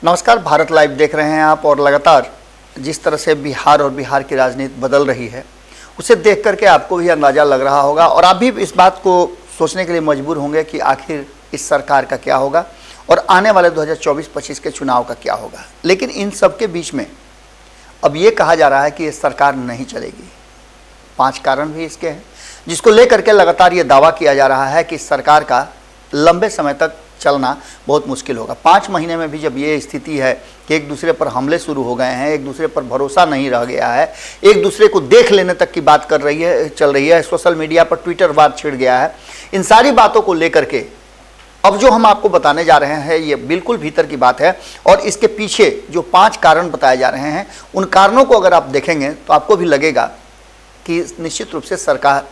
नमस्कार, भारत लाइव देख रहे हैं आप। और लगातार जिस तरह से बिहार और बिहार की राजनीति बदल रही है उसे देख करके आपको भी अंदाज़ा लग रहा होगा और आप भी इस बात को सोचने के लिए मजबूर होंगे कि आखिर इस सरकार का क्या होगा और आने वाले 2024-25 के चुनाव का क्या होगा। लेकिन इन सब के बीच में अब ये कहा जा रहा है कि ये सरकार नहीं चलेगी। 5 कारण भी इसके हैं जिसको लेकर के लगातार ये दावा किया जा रहा है कि इस सरकार का लंबे समय तक चलना बहुत मुश्किल होगा। 5 महीने में भी जब ये स्थिति है कि एक दूसरे पर हमले शुरू हो गए हैं, एक दूसरे पर भरोसा नहीं रह गया है, एक दूसरे को देख लेने तक की बात चल रही है, सोशल मीडिया पर ट्विटर वार छिड़ गया है। इन सारी बातों को लेकर के अब जो हम आपको बताने जा रहे हैं ये बिल्कुल भीतर की बात है और इसके पीछे जो 5 कारण बताए जा रहे हैं उन कारणों को अगर आप देखेंगे तो आपको भी लगेगा कि निश्चित रूप से सरकार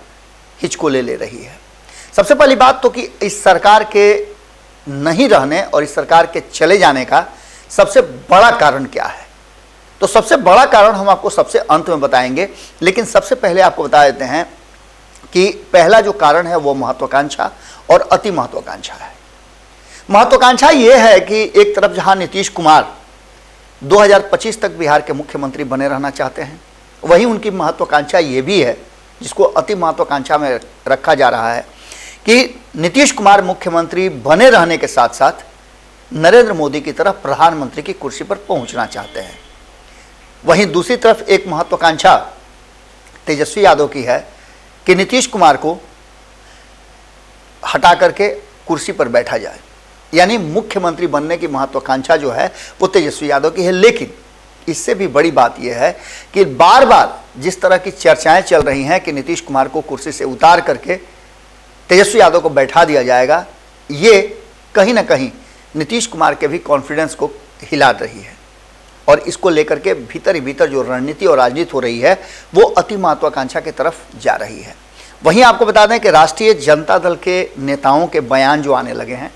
हिचको ले रही है। सबसे पहली बात तो कि इस सरकार के नहीं रहने और इस सरकार के चले जाने का सबसे बड़ा कारण क्या है, तो सबसे बड़ा कारण हम आपको सबसे अंत में बताएंगे। लेकिन सबसे पहले आपको बता देते हैं कि पहला जो कारण है वो महत्वाकांक्षा और अति महत्वाकांक्षा है। महत्वाकांक्षा ये है कि एक तरफ जहां नीतीश कुमार 2025 तक बिहार के मुख्यमंत्री बने रहना चाहते हैं, वहीं उनकी महत्वाकांक्षा ये भी है जिसको अति महत्वाकांक्षा में रखा जा रहा है कि नीतीश कुमार मुख्यमंत्री बने रहने के साथ साथ नरेंद्र मोदी की तरह प्रधानमंत्री की कुर्सी पर पहुंचना चाहते हैं। वहीं दूसरी तरफ एक महत्वाकांक्षा तेजस्वी यादव की है कि नीतीश कुमार को हटा करके कुर्सी पर बैठा जाए, यानी मुख्यमंत्री बनने की महत्वाकांक्षा जो है वो तेजस्वी यादव की है। लेकिन इससे भी बड़ी बात यह है कि बार बार जिस तरह की चर्चाएं चल रही हैं कि नीतीश कुमार को कुर्सी से उतार करके तेजस्वी यादव को बैठा दिया जाएगा, ये कहीं ना कहीं नीतीश कुमार के भी कॉन्फिडेंस को हिला रही है और इसको लेकर के भीतर ही भीतर जो रणनीति और राजनीति हो रही है वो अति महत्वाकांक्षा की तरफ जा रही है। वहीं आपको बता दें कि राष्ट्रीय जनता दल के नेताओं के बयान जो आने लगे हैं,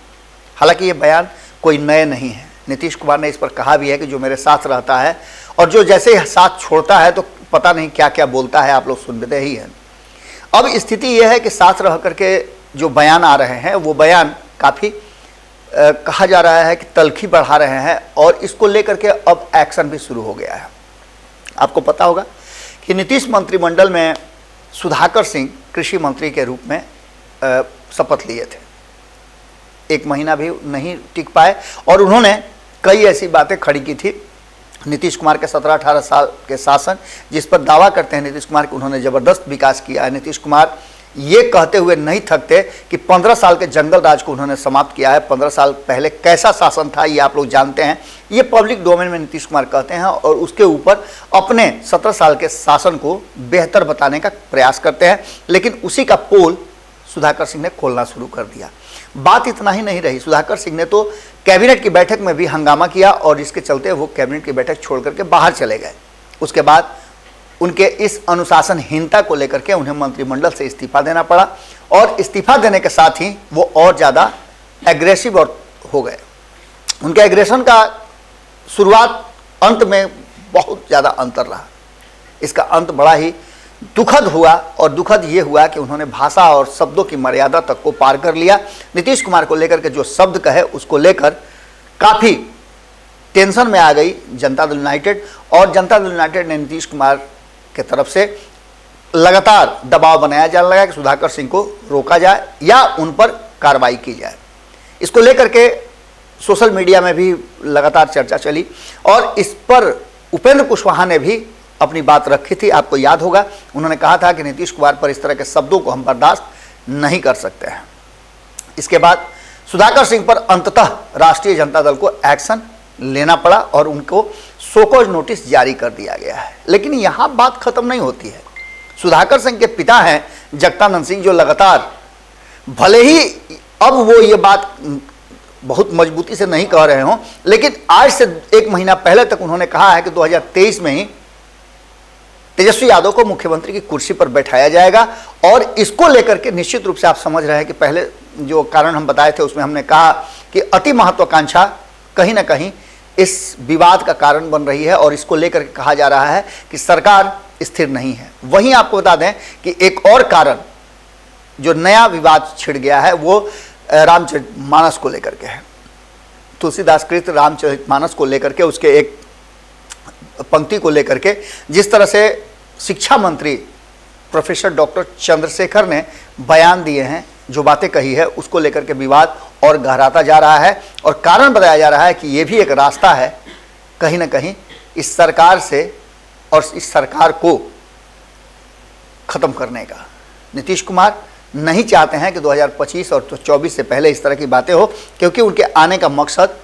हालांकि ये बयान कोई नए नहीं है, नीतीश कुमार ने इस पर कहा भी है कि जो मेरे साथ रहता है और जो जैसे साथ छोड़ता है तो पता नहीं क्या क्या बोलता है, आप लोग सुनते ही हैं। अब स्थिति यह है कि साथ रह करके जो बयान आ रहे हैं वो बयान काफ़ी कहा जा रहा है कि तल्खी बढ़ा रहे हैं और इसको लेकर के अब एक्शन भी शुरू हो गया है। आपको पता होगा कि नीतीश मंत्रिमंडल में सुधाकर सिंह कृषि मंत्री के रूप में शपथ लिए थे। 1 महीना भी नहीं टिक पाए और उन्होंने कई ऐसी बातें खड़ी की थी नीतीश कुमार के 17-18 साल के शासन, जिस पर दावा करते हैं नीतीश कुमार कि उन्होंने ज़बरदस्त विकास किया है। नीतीश कुमार ये कहते हुए नहीं थकते कि 15 साल के जंगल राज को उन्होंने समाप्त किया है। 15 साल पहले कैसा शासन था ये आप लोग जानते हैं, ये पब्लिक डोमेन में नीतीश कुमार कहते हैं और उसके ऊपर अपने 17 साल के शासन को बेहतर बताने का प्रयास करते हैं। लेकिन उसी का पोल सुधाकर सिंह ने खोलना शुरू कर दिया। बात इतना ही नहीं रही, सुधाकर सिंह ने तो कैबिनेट की बैठक में भी हंगामा किया और इसके चलते वो कैबिनेट की बैठक छोड़ करके बाहर चले गए। उसके बाद उनके इस अनुशासनहीनता को लेकर के उन्हें मंत्रिमंडल से इस्तीफा देना पड़ा और इस्तीफा देने के साथ ही वो और ज़्यादा एग्रेसिव और हो गए। उनके एग्रेशन का शुरुआत अंत में बहुत ज़्यादा अंतर रहा। इसका अंत बड़ा ही दुखद हुआ और दुखद ये हुआ कि उन्होंने भाषा और शब्दों की मर्यादा तक को पार कर लिया। नीतीश कुमार को लेकर के जो शब्द कहे उसको लेकर काफ़ी टेंशन में आ गई जनता दल यूनाइटेड और जनता दल यूनाइटेड ने नीतीश कुमार के तरफ से लगातार दबाव बनाया जाने लगा कि सुधाकर सिंह को रोका जाए या उन पर कार्रवाई की जाए। इसको लेकर के सोशल मीडिया में भी लगातार चर्चा चली और इस पर उपेंद्र कुशवाहा ने भी अपनी बात रखी थी। आपको याद होगा उन्होंने कहा था कि नीतीश कुमार पर इस तरह के शब्दों को हम बर्दाश्त नहीं कर सकते हैं। इसके बाद सुधाकर सिंह पर अंततः राष्ट्रीय जनता दल को एक्शन लेना पड़ा और उनको शोकॉज नोटिस जारी कर दिया गया है। लेकिन यहाँ बात खत्म नहीं होती है। सुधाकर सिंह के पिता हैं जगदानंद सिंह, जो लगातार भले ही अब वो ये बात बहुत मजबूती से नहीं कह रहे हों, लेकिन आज से 1 महीना पहले तक उन्होंने कहा है कि 2023 में ही तेजस्वी यादव को मुख्यमंत्री की कुर्सी पर बैठाया जाएगा। और इसको लेकर के निश्चित रूप से आप समझ रहे हैं कि पहले जो कारण हम बताए थे उसमें हमने कहा कि अति महत्वाकांक्षा कहीं ना कहीं इस विवाद का कारण बन रही है और इसको लेकर के कहा जा रहा है कि सरकार स्थिर नहीं है। वहीं आपको बता दें कि एक और कारण जो नया विवाद छिड़ गया है वो रामचरितमानस को लेकर के है। तुलसीदास कृत रामचरितमानस को लेकर के, उसके एक पंक्ति को लेकर के जिस तरह से शिक्षा मंत्री प्रोफेसर डॉक्टर चंद्रशेखर ने बयान दिए हैं, जो बातें कही है, उसको लेकर के विवाद और गहराता जा रहा है। और कारण बताया जा रहा है कि ये भी एक रास्ता है कहीं ना कहीं इस सरकार से और इस सरकार को खत्म करने का। नीतीश कुमार नहीं चाहते हैं कि 2025 और 24 से पहले इस तरह की बातें हो, क्योंकि उनके आने का मकसद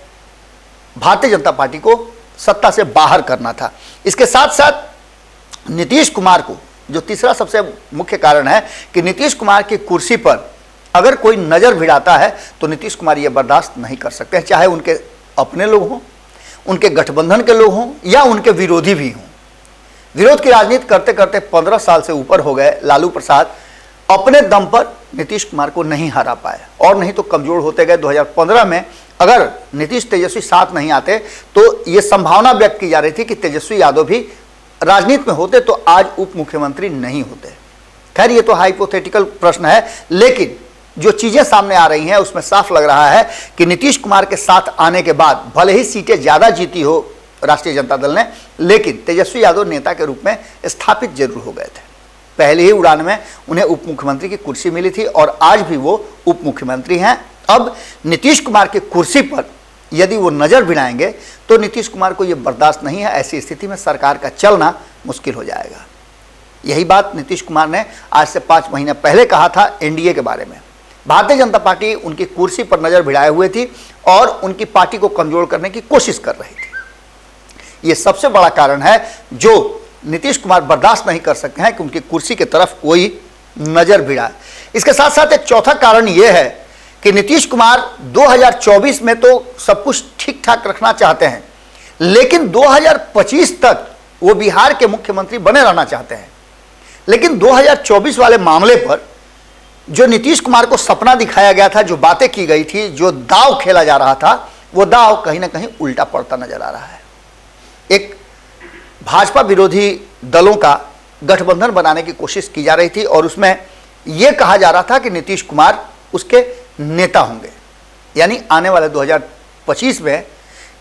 भारतीय जनता पार्टी को सत्ता से बाहर करना था। इसके साथ साथ नीतीश कुमार को, जो तीसरा सबसे मुख्य कारण है कि नीतीश कुमार की कुर्सी पर अगर कोई नज़र भिड़ाता है तो नीतीश कुमार ये बर्दाश्त नहीं कर सकते हैं, चाहे उनके अपने लोग हों, उनके गठबंधन के लोग हों या उनके विरोधी भी हों। विरोध की राजनीति करते करते 15 साल से ऊपर हो गए लालू प्रसाद अपने दम पर नीतीश कुमार को नहीं हरा पाए, और नहीं तो कमजोर होते गए। 2015 में अगर नीतीश तेजस्वी साथ नहीं आते तो ये संभावना व्यक्त की जा रही थी कि तेजस्वी यादव भी राजनीति में होते तो आज उप मुख्यमंत्री नहीं होते। खैर ये तो हाइपोथेटिकल प्रश्न है, लेकिन जो चीजें सामने आ रही हैं उसमें साफ लग रहा है कि नीतीश कुमार के साथ आने के बाद भले ही सीटें ज्यादा जीती हो राष्ट्रीय जनता दल ने, लेकिन तेजस्वी यादव नेता के रूप में स्थापित जरूर हो गए थे। पहले ही उड़ान में उन्हें उप मुख्यमंत्री की कुर्सी मिली थी और आज भी वो उप मुख्यमंत्री हैं। अब नीतीश कुमार की कुर्सी पर यदि वो नजर भिड़ाएंगे तो नीतीश कुमार को ये बर्दाश्त नहीं है। ऐसी स्थिति में सरकार का चलना मुश्किल हो जाएगा। यही बात नीतीश कुमार ने आज से 5 महीने पहले कहा था एनडीए के बारे में। भारतीय जनता पार्टी उनकी कुर्सी पर नजर भिड़ाए हुए थी और उनकी पार्टी को कमजोर करने की कोशिश कर रही थी। ये सबसे बड़ा कारण है जो नीतीश कुमार बर्दाश्त नहीं कर सकते हैं कि उनकी कुर्सी की तरफ कोई नजर भिड़ाए। इसके साथ साथ एक चौथा कारण यह है कि नीतीश कुमार 2024 में तो सब कुछ ठीक ठाक रखना चाहते हैं, लेकिन 2025 तक वो बिहार के मुख्यमंत्री बने रहना चाहते हैं। लेकिन 2024 वाले मामले पर जो नीतीश कुमार को सपना दिखाया गया था, जो बातें की गई थी, जो दांव खेला जा रहा था, वो दांव कहीं ना कहीं उल्टा पड़ता नजर आ रहा है। एक भाजपा विरोधी दलों का गठबंधन बनाने की कोशिश की जा रही थी और उसमें यह कहा जा रहा था कि नीतीश कुमार उसके नेता होंगे, यानी आने वाले 2025 में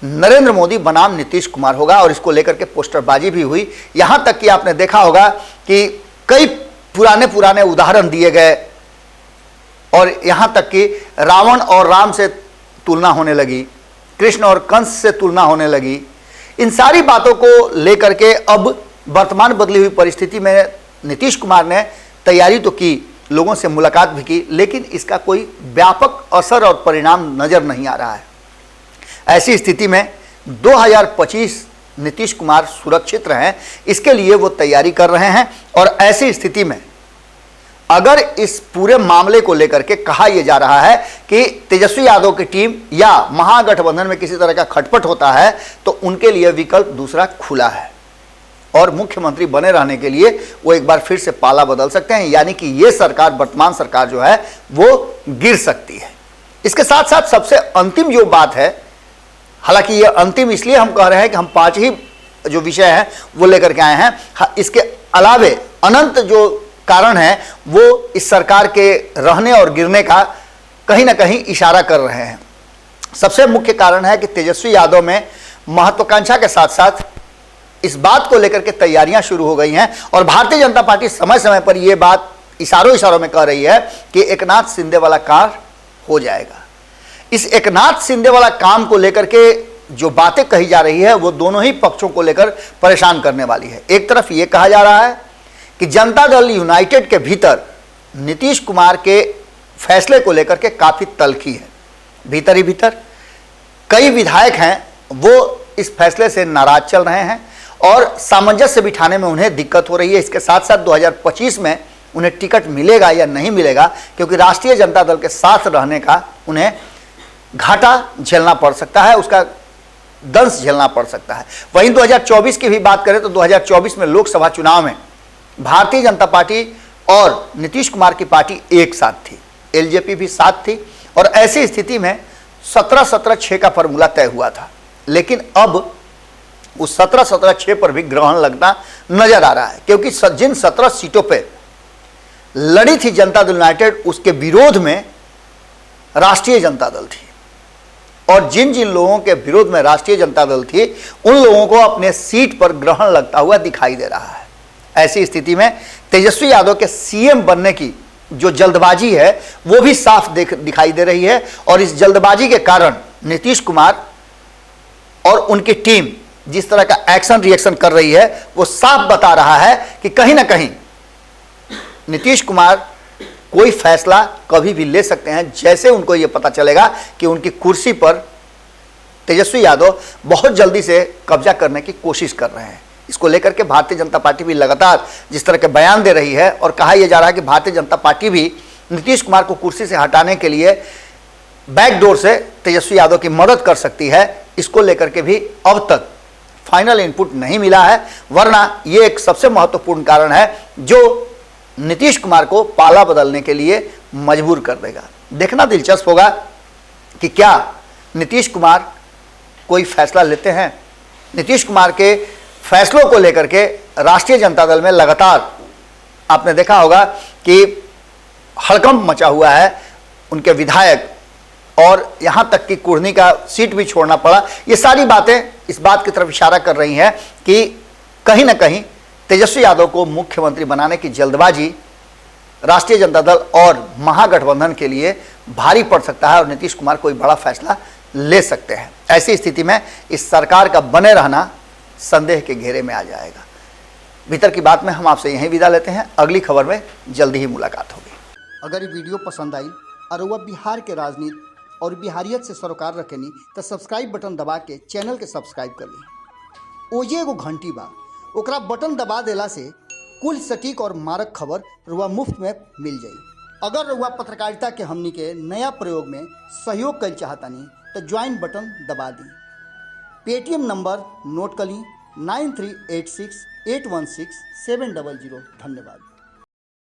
नरेंद्र मोदी बनाम नीतीश कुमार होगा। और इसको लेकर के पोस्टरबाजी भी हुई। यहां तक कि आपने देखा होगा कि कई पुराने उदाहरण दिए गए और यहां तक कि रावण और राम से तुलना होने लगी, कृष्ण और कंस से तुलना होने लगी। इन सारी बातों को लेकर के अब वर्तमान बदली हुई परिस्थिति में नीतीश कुमार ने तैयारी तो की, लोगों से मुलाकात भी की, लेकिन इसका कोई व्यापक असर और परिणाम नजर नहीं आ रहा है। ऐसी स्थिति में 2025 नीतीश कुमार सुरक्षित रहें, इसके लिए वो तैयारी कर रहे हैं। और ऐसी स्थिति में अगर इस पूरे मामले को लेकर के कहा यह जा रहा है कि तेजस्वी यादव की टीम या महागठबंधन में किसी तरह का खटपट होता है तो उनके लिए विकल्प दूसरा खुला है और मुख्यमंत्री बने रहने के लिए वो एक बार फिर से पाला बदल सकते हैं, यानी कि ये सरकार, वर्तमान सरकार जो है वो गिर सकती है। इसके साथ साथ सबसे अंतिम जो बात है, हालांकि ये अंतिम इसलिए हम कह रहे हैं कि हम 5 ही जो विषय हैं वो लेकर के आए हैं, इसके अलावे अनंत जो कारण है वो इस सरकार के रहने और गिरने का कहीं ना कहीं इशारा कर रहे हैं। सबसे मुख्य कारण है कि तेजस्वी यादव में महत्वाकांक्षा के साथ साथ इस बात को लेकर के तैयारियां शुरू हो गई हैं और भारतीय जनता पार्टी समय समय पर यह बात इशारों में कह रही है कि एकनाथ शिंदे वाला काम हो जाएगा। इस एकनाथ शिंदे वाला काम को लेकर के जो बातें कही जा रही है वो दोनों ही पक्षों को लेकर परेशान करने वाली है। एक तरफ ये कहा जा रहा है कि जनता दल यूनाइटेड के भीतर नीतीश कुमार के फैसले को लेकर के काफी तल्खी है। भीतर ही भीतर कई विधायक हैं वो इस फैसले से नाराज चल रहे हैं और सामंजस्य बिठाने में उन्हें दिक्कत हो रही है। इसके साथ साथ 2025 में उन्हें टिकट मिलेगा या नहीं मिलेगा, क्योंकि राष्ट्रीय जनता दल के साथ रहने का उन्हें घाटा झेलना पड़ सकता है, उसका दंश झेलना पड़ सकता है। वहीं 2024 की भी बात करें तो 2024 में लोकसभा चुनाव में भारतीय जनता पार्टी और नीतीश कुमार की पार्टी एक साथ थी, एलजेपी भी साथ थी और ऐसी स्थिति में 17-17-6 का फॉर्मूला तय हुआ था। लेकिन अब उस 17-17-6 पर भी ग्रहण लगना नजर आ रहा है, क्योंकि जिन 17 सीटों पे लड़ी थी जनता दल यूनाइटेड उसके विरोध में राष्ट्रीय जनता दल थी। और जिन जिन लोगों के विरोध में राष्ट्रीय जनता दल थी उन लोगों को अपने सीट पर ग्रहण लगता हुआ दिखाई दे रहा है। ऐसी स्थिति में तेजस्वी यादव के सीएम बनने की जो जल्दबाजी है वो भी साफ दिखाई दे रही है, और इस जल्दबाजी के कारण नीतीश कुमार और उनकी टीम जिस तरह का एक्शन रिएक्शन कर रही है वो साफ बता रहा है कि कहीं ना कहीं नीतीश कुमार कोई फैसला कभी भी ले सकते हैं, जैसे उनको ये पता चलेगा कि उनकी कुर्सी पर तेजस्वी यादव बहुत जल्दी से कब्जा करने की कोशिश कर रहे हैं। इसको लेकर के भारतीय जनता पार्टी भी लगातार जिस तरह के बयान दे रही है, और कहा यह जा रहा है कि भारतीय जनता पार्टी भी नीतीश कुमार को कुर्सी से हटाने के लिए बैकडोर से तेजस्वी यादव की मदद कर सकती है। इसको लेकर के भी अब तक फाइनल इनपुट नहीं मिला है, वरना ये एक सबसे महत्वपूर्ण कारण है जो नीतीश कुमार को पाला बदलने के लिए मजबूर कर देगा। देखना दिलचस्प होगा कि क्या नीतीश कुमार कोई फैसला लेते हैं। नीतीश कुमार के फैसलों को लेकर के राष्ट्रीय जनता दल में लगातार आपने देखा होगा कि हड़कंप मचा हुआ है। उनके विधायक और यहाँ तक कि कुर्नी का सीट भी छोड़ना पड़ा। ये सारी बातें इस बात की तरफ इशारा कर रही हैं कि कहीं ना कहीं तेजस्वी यादव को मुख्यमंत्री बनाने की जल्दबाजी राष्ट्रीय जनता दल और महागठबंधन के लिए भारी पड़ सकता है और नीतीश कुमार कोई बड़ा फैसला ले सकते हैं। ऐसी स्थिति में इस सरकार का बने रहना संदेह के घेरे में आ जाएगा। भीतर की बात में हम आपसे यहीं विदा लेते हैं। अगली खबर में जल्दी ही मुलाकात होगी। अगर ये वीडियो पसंद आई और वह बिहार के राजनीति और बिहारियत से सरोकार रखेनी तो सब्सक्राइब बटन दबा के चैनल के सब्सक्राइब कर ली। ओजे एगो घंटी बा, ओकरा बटन दबा देला से कुल सटीक और मारक खबर रुआ मुफ्त में मिल जाई। अगर रुआ पत्रकारिता के हमनी के नया प्रयोग में सहयोग कर चाहतानी तो ज्वाइन बटन दबा दी। पेटीएम नंबर नोट कर ली 9386816700। धन्यवाद।